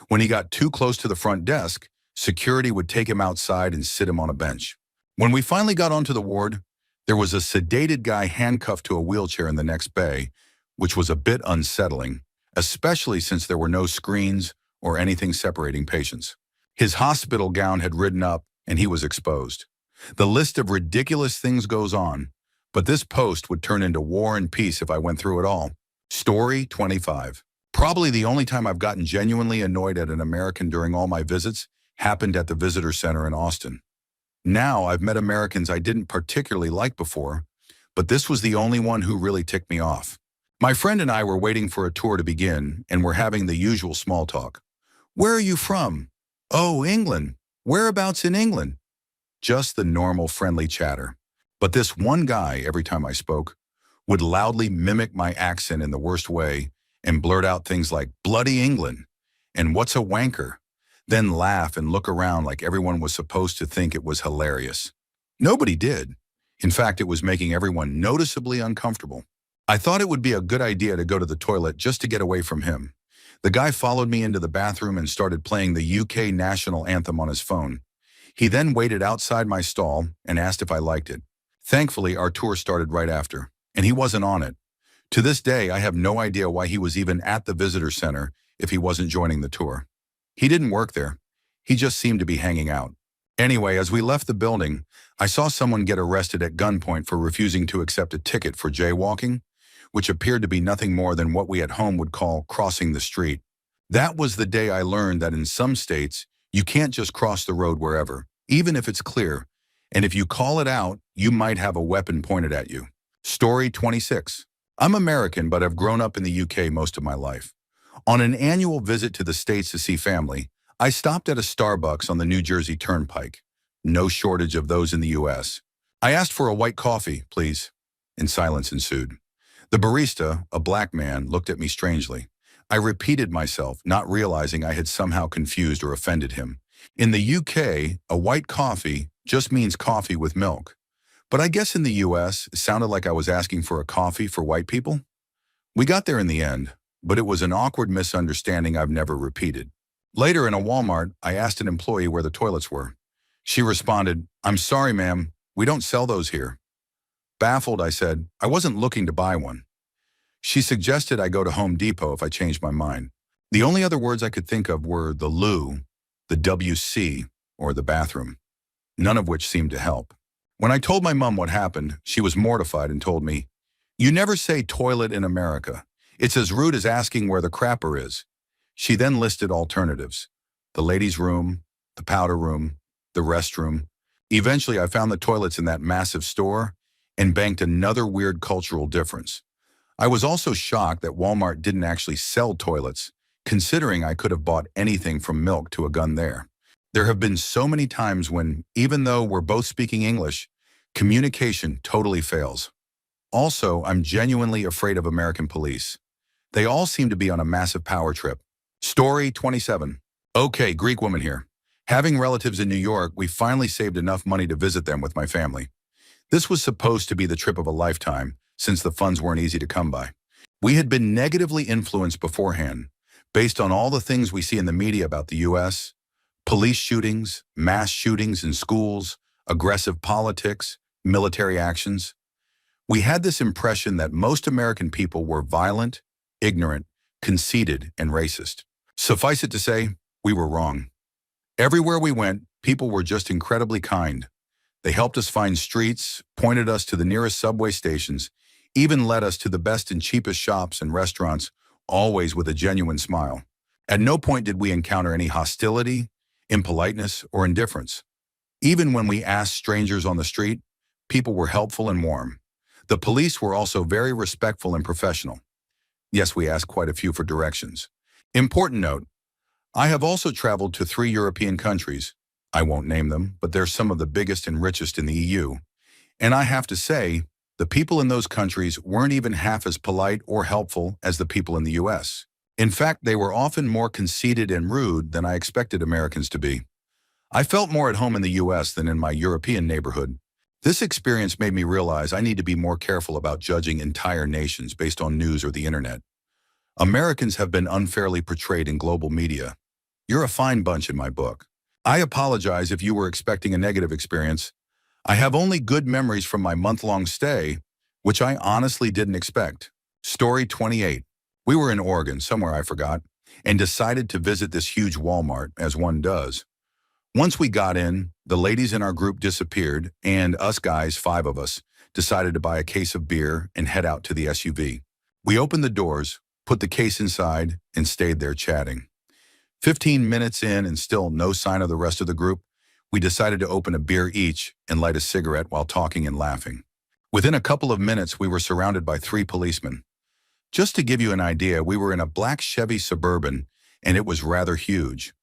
Speaker 1: When he got too close to the front desk, security would take him outside and sit him on a bench. When we finally got onto the ward, there was a sedated guy handcuffed to a wheelchair in the next bay, which was a bit unsettling, especially since there were no screens or anything separating patients. His hospital gown had ridden up and he was exposed. The list of ridiculous things goes on, But this post would turn into War and Peace if I went through it all. Story 25. Probably the only time I've gotten genuinely annoyed at an American during all my visits happened at the visitor center in Austin. Now I've met Americans I didn't particularly like before, but this was the only one who really ticked me off. My friend and I were waiting for a tour to begin, and we're having the usual small talk. Where are you from? Oh, England. Whereabouts in England? Just the normal friendly chatter. But this one guy, every time I spoke, would loudly mimic my accent in the worst way and blurt out things like, bloody England, and what's a wanker? Then laugh and look around like everyone was supposed to think it was hilarious. Nobody did. In fact, it was making everyone noticeably uncomfortable. I thought it would be a good idea to go to the toilet just to get away from him. The guy followed me into the bathroom and started playing the UK national anthem on his phone. He then waited outside my stall and asked if I liked it. Thankfully, our tour started right after, and he wasn't on it. To this day, I have no idea why he was even at the visitor center if he wasn't joining the tour. He didn't work there. He just seemed to be hanging out. Anyway, as we left the building, I saw someone get arrested at gunpoint for refusing to accept a ticket for jaywalking, which appeared to be nothing more than what we at home would call crossing the street. That was the day I learned that in some states, you can't just cross the road wherever, even if it's clear, and if you call it out, you might have a weapon pointed at you. Story 26. I'm American, but I've grown up in the UK most of my life. On an annual visit to the States to see family, I stopped at a Starbucks on the New Jersey Turnpike. No shortage of those in the US. I asked for a white coffee, please, and silence ensued. The barista, a black man, looked at me strangely. I repeated myself, not realizing I had somehow confused or offended him. In the UK, a white coffee just means coffee with milk. But I guess in the US, it sounded like I was asking for a coffee for white people. We got there in the end, but it was an awkward misunderstanding I've never repeated. Later in a Walmart, I asked an employee where the toilets were. She responded, "I'm sorry, ma'am, we don't sell those here." Baffled, I said, I wasn't looking to buy one. She suggested I go to Home Depot if I changed my mind. The only other words I could think of were the loo, the WC, or the bathroom, none of which seemed to help. When I told my mom what happened, she was mortified and told me, "You never say toilet in America. It's as rude as asking where the crapper is." She then listed alternatives: the ladies' room, the powder room, the restroom. Eventually, I found the toilets in that massive store and banked another weird cultural difference. I was also shocked that Walmart didn't actually sell toilets, considering I could have bought anything from milk to a gun there. There have been so many times when, even though we're both speaking English, communication totally fails. Also, I'm genuinely afraid of American police. They all seem to be on a massive power trip. Story 27. Okay, Greek woman here. Having relatives in New York, we finally saved enough money to visit them with my family. This was supposed to be the trip of a lifetime, since the funds weren't easy to come by. We had been negatively influenced beforehand, based on all the things we see in the media about the US, police shootings, mass shootings in schools, aggressive politics, military actions. We had this impression that most American people were violent, ignorant, conceited, and racist. Suffice it to say, we were wrong. Everywhere we went, people were just incredibly kind. They helped us find streets, pointed us to the nearest subway stations, even led us to the best and cheapest shops and restaurants, always with a genuine smile. At no point did we encounter any hostility, impoliteness, or indifference. Even when we asked strangers on the street, people were helpful and warm. The police were also very respectful and professional. Yes, we asked quite a few for directions. Important note, I have also traveled to 3 European countries. I won't name them, but they're some of the biggest and richest in the EU. And I have to say, the people in those countries weren't even half as polite or helpful as the people in the US. In fact, they were often more conceited and rude than I expected Americans to be. I felt more at home in the US than in my European neighborhood. This experience made me realize I need to be more careful about judging entire nations based on news or the internet. Americans have been unfairly portrayed in global media. You're a fine bunch in my book. I apologize if you were expecting a negative experience. I have only good memories from my month-long stay, which I honestly didn't expect. Story 28. We were in Oregon, somewhere I forgot, and decided to visit this huge Walmart, as one does. Once we got in, the ladies in our group disappeared, and us guys, 5 of us, decided to buy a case of beer and head out to the SUV. We opened the doors, put the case inside, and stayed there chatting. 15 minutes in and still no sign of the rest of the group, we decided to open a beer each and light a cigarette while talking and laughing. Within a couple of minutes, we were surrounded by 3 policemen. Just to give you an idea, we were in a black Chevy Suburban, and it was rather huge.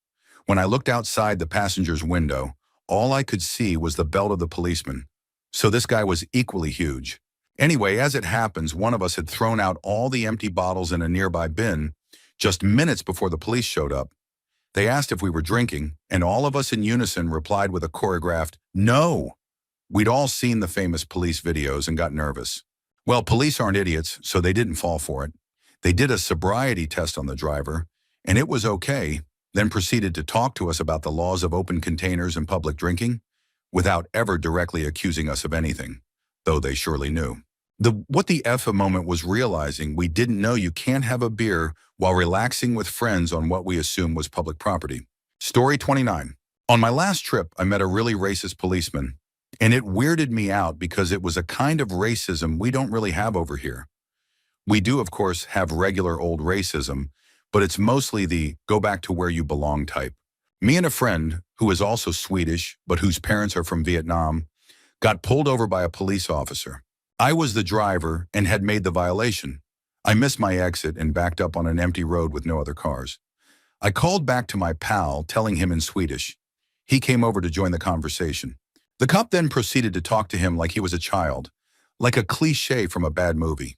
Speaker 1: When I looked outside the passenger's window, all I could see was the belt of the policeman. So this guy was equally huge. Anyway, as it happens, one of us had thrown out all the empty bottles in a nearby bin just minutes before the police showed up. They asked if we were drinking, and all of us in unison replied with a choreographed, "No!" We'd all seen the famous police videos and got nervous. Well, police aren't idiots, so they didn't fall for it. They did a sobriety test on the driver, and it was okay, then proceeded to talk to us about the laws of open containers and public drinking, without ever directly accusing us of anything, though they surely knew. What the F moment was realizing we didn't know you can't have a beer while relaxing with friends on what we assume was public property. Story 29. On my last trip, I met a really racist policeman, and it weirded me out because it was a kind of racism we don't really have over here. We do, of course, have regular old racism, but it's mostly the go back to where you belong type. Me and a friend, who is also Swedish, but whose parents are from Vietnam, got pulled over by a police officer. I was the driver and had made the violation. I missed my exit and backed up on an empty road with no other cars. I called back to my pal, telling him in Swedish. He came over to join the conversation. The cop then proceeded to talk to him like he was a child, like a cliche from a bad movie.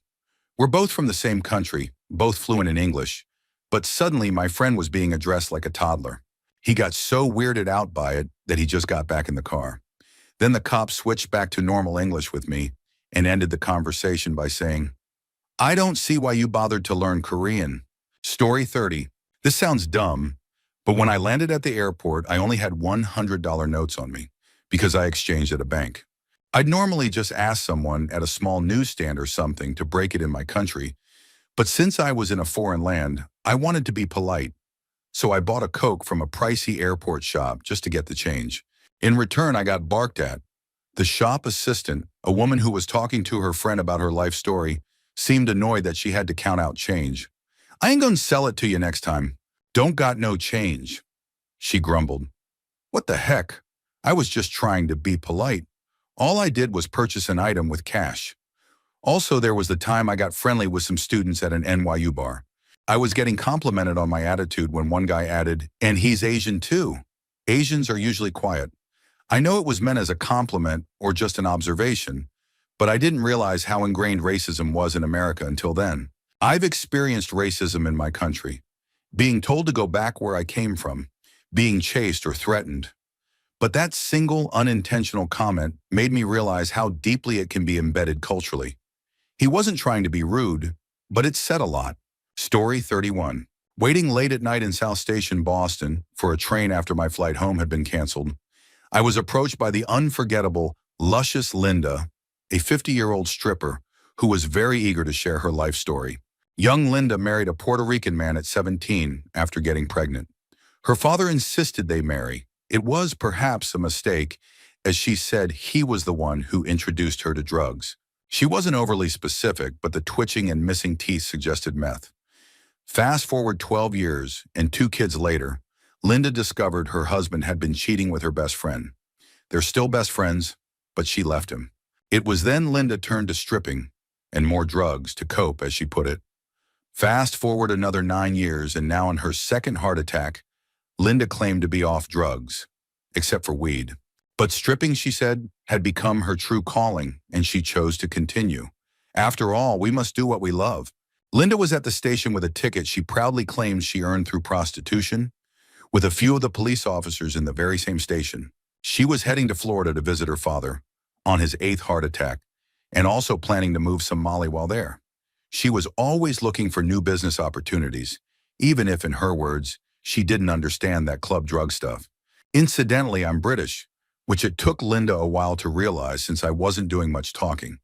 Speaker 1: We're both from the same country, both fluent in English, but suddenly my friend was being addressed like a toddler. He got so weirded out by it that he just got back in the car. Then the cop switched back to normal English with me and ended the conversation by saying, "I don't see why you bothered to learn Korean." Story 30. This sounds dumb, but when I landed at the airport, I only had $100 notes on me because I exchanged at a bank. I'd normally just ask someone at a small newsstand or something to break it in my country, but since I was in a foreign land, I wanted to be polite. So I bought a Coke from a pricey airport shop just to get the change. In return, I got barked at. The shop assistant, a woman who was talking to her friend about her life story, seemed annoyed that she had to count out change. "I ain't gonna sell it to you next time. Don't got no change," she grumbled. What the heck? I was just trying to be polite. All I did was purchase an item with cash. Also, there was the time I got friendly with some students at an NYU bar. I was getting complimented on my attitude when one guy added, "And he's Asian too." Asians are usually quiet. I know it was meant as a compliment or just an observation, but I didn't realize how ingrained racism was in America until then. I've experienced racism in my country, being told to go back where I came from, being chased or threatened. But that single unintentional comment made me realize how deeply it can be embedded culturally. He wasn't trying to be rude, but it said a lot. Story 31. Waiting late at night in South Station, Boston, for a train after my flight home had been canceled, I was approached by the unforgettable, luscious Linda, a 50-year-old stripper who was very eager to share her life story. Young Linda married a Puerto Rican man at 17 after getting pregnant. Her father insisted they marry. It was perhaps a mistake, as she said he was the one who introduced her to drugs. She wasn't overly specific, but the twitching and missing teeth suggested meth. Fast forward 12 years, and 2 kids later, Linda discovered her husband had been cheating with her best friend. They're still best friends, but she left him. It was then Linda turned to stripping and more drugs to cope, as she put it. Fast forward another 9 years, and now in her second heart attack, Linda claimed to be off drugs, except for weed. But stripping, she said, had become her true calling, and she chose to continue. After all, we must do what we love. Linda was at the station with a ticket she proudly claimed she earned through prostitution, with a few of the police officers in the very same station. She was heading to Florida to visit her father on his 8th heart attack, and also planning to move some Molly while there. She was always looking for new business opportunities, even if, in her words, she didn't understand that club drug stuff. Incidentally, I'm British, which it took Linda a while to realize since I wasn't doing much talking.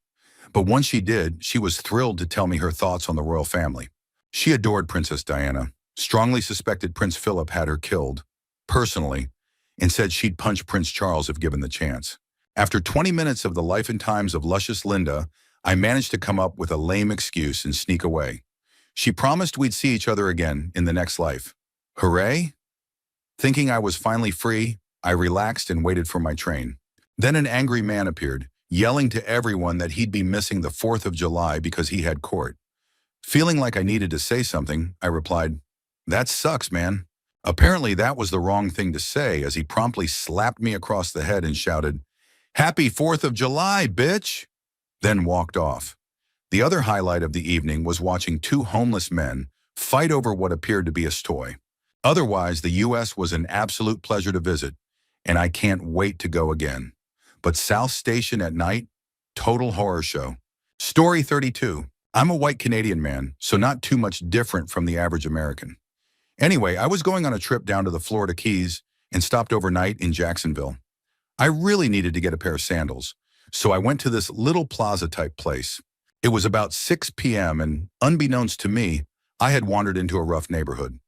Speaker 1: But once she did, she was thrilled to tell me her thoughts on the royal family. She adored Princess Diana, strongly suspected Prince Philip had her killed, personally, and said she'd punch Prince Charles if given the chance. After 20 minutes of the life and times of luscious Linda, I managed to come up with a lame excuse and sneak away. She promised we'd see each other again in the next life. Hooray? Thinking I was finally free, I relaxed and waited for my train. Then an angry man appeared, yelling to everyone that he'd be missing the 4th of July because he had court. Feeling like I needed to say something, I replied, "That sucks, man." Apparently that was the wrong thing to say, as he promptly slapped me across the head and shouted, "Happy 4th of July, bitch!" Then walked off. The other highlight of the evening was watching two homeless men fight over what appeared to be a toy. Otherwise, the U.S. was an absolute pleasure to visit, and I can't wait to go again. But South Station at night? Total horror show. Story 32. I'm a white Canadian man, so not too much different from the average American. Anyway, I was going on a trip down to the Florida Keys and stopped overnight in Jacksonville. I really needed to get a pair of sandals, so I went to this little plaza-type place. It was about 6 p.m. and, unbeknownst to me, I had wandered into a rough neighborhood.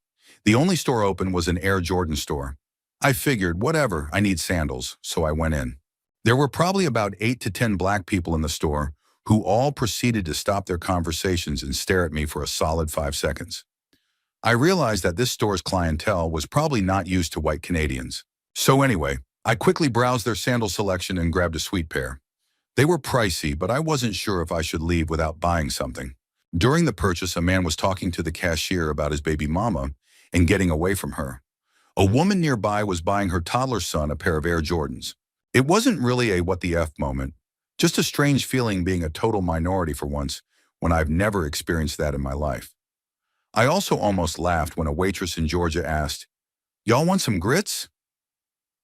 Speaker 1: The only store open was an Air Jordan store. I figured, whatever, I need sandals, so I went in. There were probably about 8 to 10 black people in the store who all proceeded to stop their conversations and stare at me for a solid 5 seconds. I realized that this store's clientele was probably not used to white Canadians. So anyway, I quickly browsed their sandal selection and grabbed a sweet pair. They were pricey, but I wasn't sure if I should leave without buying something. During the purchase, a man was talking to the cashier about his baby mama and getting away from her. A woman nearby was buying her toddler son a pair of Air Jordans. It wasn't really a what the F moment, just a strange feeling being a total minority for once when I've never experienced that in my life. I also almost laughed when a waitress in Georgia asked, "Y'all want some grits?"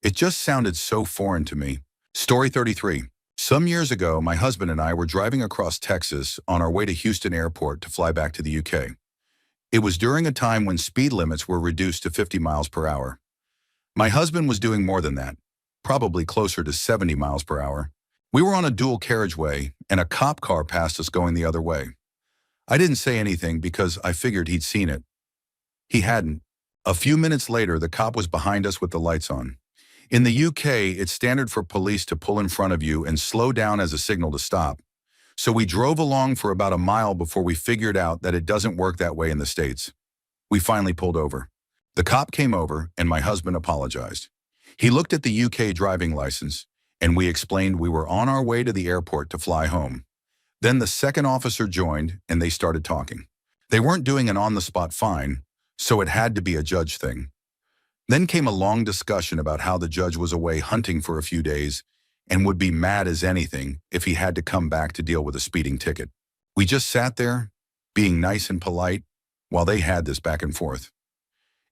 Speaker 1: It just sounded so foreign to me. Story 33. Some years ago, my husband and I were driving across Texas on our way to Houston Airport to fly back to the UK. It was during a time when speed limits were reduced to 50 miles per hour. My husband was doing more than that, probably closer to 70 miles per hour. We were on a dual carriageway, and a cop car passed us going the other way. I didn't say anything because I figured he'd seen it. He hadn't. A few minutes later, the cop was behind us with the lights on. In the UK, it's standard for police to pull in front of you and slow down as a signal to stop. So we drove along for about a mile before we figured out that it doesn't work that way in the States. We finally pulled over. The cop came over, and my husband apologized. He looked at the UK driving license, and we explained we were on our way to the airport to fly home. Then the second officer joined, and they started talking. They weren't doing an on-the-spot fine, so it had to be a judge thing. Then came a long discussion about how the judge was away hunting for a few days and would be mad as anything if he had to come back to deal with a speeding ticket. We just sat there, being nice and polite, while they had this back and forth.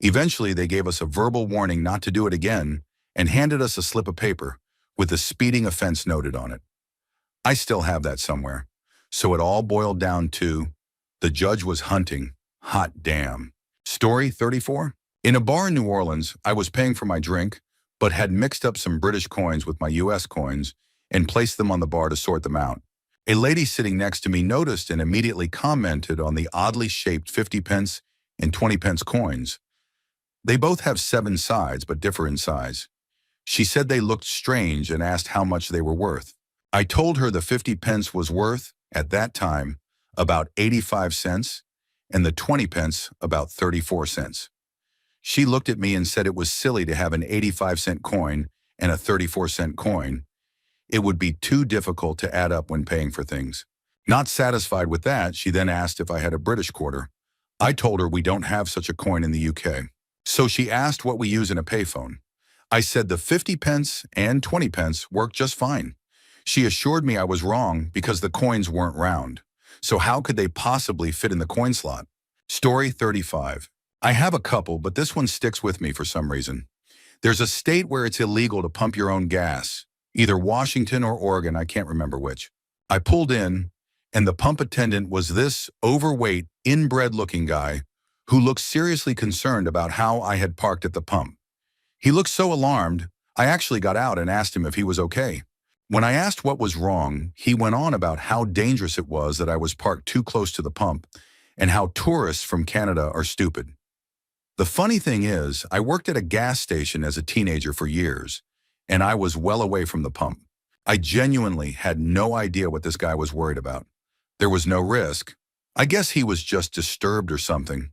Speaker 1: Eventually, they gave us a verbal warning not to do it again and handed us a slip of paper with the speeding offense noted on it. I still have that somewhere. So it all boiled down to, the judge was hunting. Hot damn. Story 34. In a bar in New Orleans, I was paying for my drink, but had mixed up some British coins with my US coins and placed them on the bar to sort them out. A lady sitting next to me noticed and immediately commented on the oddly shaped 50 pence and 20 pence coins. They both have 7 sides but differ in size. She said they looked strange and asked how much they were worth. I told her the 50 pence was worth, at that time, about 85 cents and the 20 pence about 34 cents. She looked at me and said it was silly to have an 85-cent coin and a 34-cent coin. It would be too difficult to add up when paying for things. Not satisfied with that, she then asked if I had a British quarter. I told her we don't have such a coin in the UK. So she asked what we use in a payphone. I said the 50 pence and 20 pence work just fine. She assured me I was wrong because the coins weren't round. So how could they possibly fit in the coin slot? Story 35. I have a couple, but this one sticks with me for some reason. There's a state where it's illegal to pump your own gas, either Washington or Oregon, I can't remember which. I pulled in, and the pump attendant was this overweight, inbred-looking guy who looked seriously concerned about how I had parked at the pump. He looked so alarmed, I actually got out and asked him if he was okay. When I asked what was wrong, he went on about how dangerous it was that I was parked too close to the pump and how tourists from Canada are stupid. The funny thing is, I worked at a gas station as a teenager for years, and I was well away from the pump. I genuinely had no idea what this guy was worried about. There was no risk. I guess he was just disturbed or something.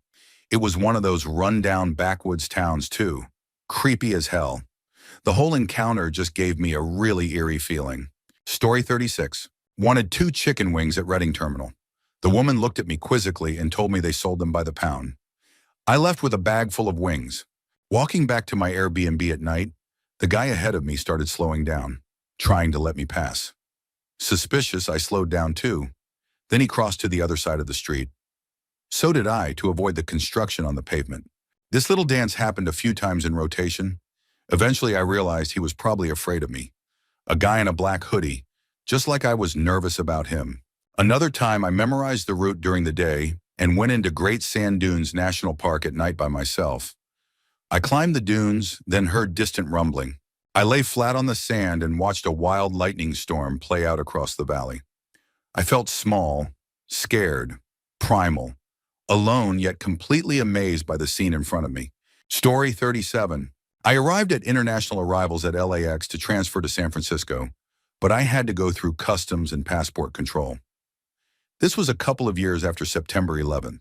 Speaker 1: It was one of those run-down backwoods towns too. Creepy as hell. The whole encounter just gave me a really eerie feeling. Story 36. Wanted 2 chicken wings at Reading Terminal. The woman looked at me quizzically and told me they sold them by the pound. I left with a bag full of wings. Walking back to my Airbnb at night, the guy ahead of me started slowing down, trying to let me pass. Suspicious, I slowed down too. Then he crossed to the other side of the street. So did I, to avoid the construction on the pavement. This little dance happened a few times in rotation. Eventually, I realized he was probably afraid of me. A guy in a black hoodie, just like I was nervous about him. Another time, I memorized the route during the day and went into Great Sand Dunes National Park at night by myself. I climbed the dunes, then heard distant rumbling. I lay flat on the sand and watched a wild lightning storm play out across the valley. I felt small, scared, primal, alone yet completely amazed by the scene in front of me. Story 37. I arrived at international arrivals at LAX to transfer to San Francisco, but I had to go through customs and passport control. This was a couple of years after September 11th.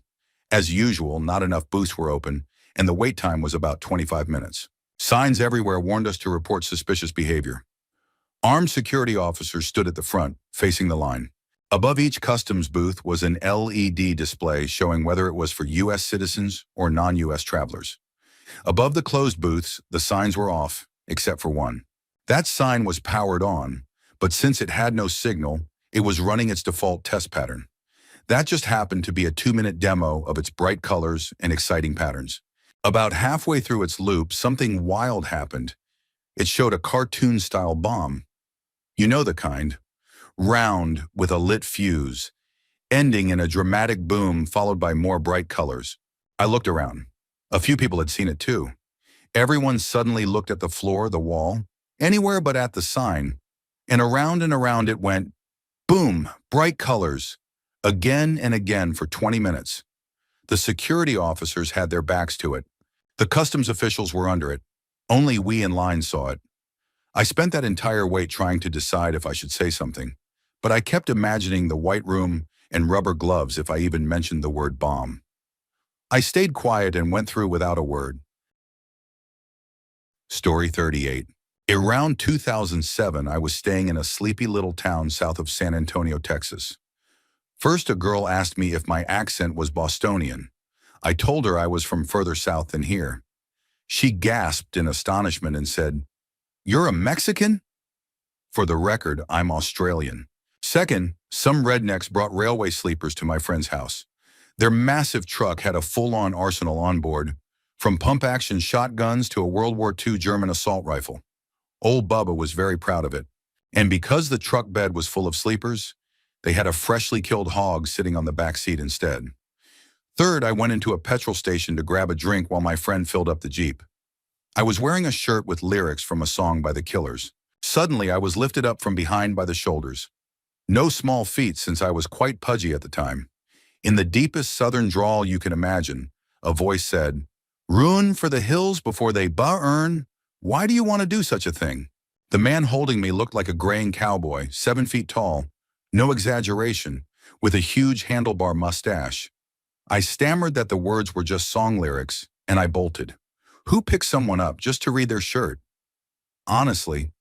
Speaker 1: As usual, not enough booths were open, and the wait time was about 25 minutes. Signs everywhere warned us to report suspicious behavior. Armed security officers stood at the front, facing the line. Above each customs booth was an LED display showing whether it was for U.S. citizens or non-U.S. travelers. Above the closed booths, the signs were off, except for one. That sign was powered on, but since it had no signal, it was running its default test pattern. That just happened to be a 2-minute demo of its bright colors and exciting patterns. About halfway through its loop, something wild happened. It showed a cartoon-style bomb. You know the kind. Round with a lit fuse, ending in a dramatic boom followed by more bright colors. I looked around. A few people had seen it too. Everyone suddenly looked at the floor, the wall, anywhere but at the sign, and around it went. Boom, bright colors, again and again for 20 minutes. The security officers had their backs to it. The customs officials were under it. Only we in line saw it. I spent that entire wait trying to decide if I should say something, but I kept imagining the white room and rubber gloves if I even mentioned the word bomb. I stayed quiet and went through without a word. Story 38. Around 2007, I was staying in a sleepy little town south of San Antonio, Texas. First, a girl asked me if my accent was Bostonian. I told her I was from further south than here. She gasped in astonishment and said, "You're a Mexican?" For the record, I'm Australian. Second, some rednecks brought railway sleepers to my friend's house. Their massive truck had a full-on arsenal on board, from pump-action shotguns to a World War II German assault rifle. Old Bubba was very proud of it. And because the truck bed was full of sleepers, they had a freshly killed hog sitting on the back seat instead. Third, I went into a petrol station to grab a drink while my friend filled up the Jeep. I was wearing a shirt with lyrics from a song by the Killers. Suddenly, I was lifted up from behind by the shoulders. No small feat since I was quite pudgy at the time. In the deepest southern drawl you can imagine, a voice said, "Ruin for the hills before they burn. Why do you want to do such a thing?" The man holding me looked like a graying cowboy, 7 feet tall, no exaggeration, with a huge handlebar mustache. I stammered that the words were just song lyrics, and I bolted. Who picks someone up just to read their shirt? Honestly,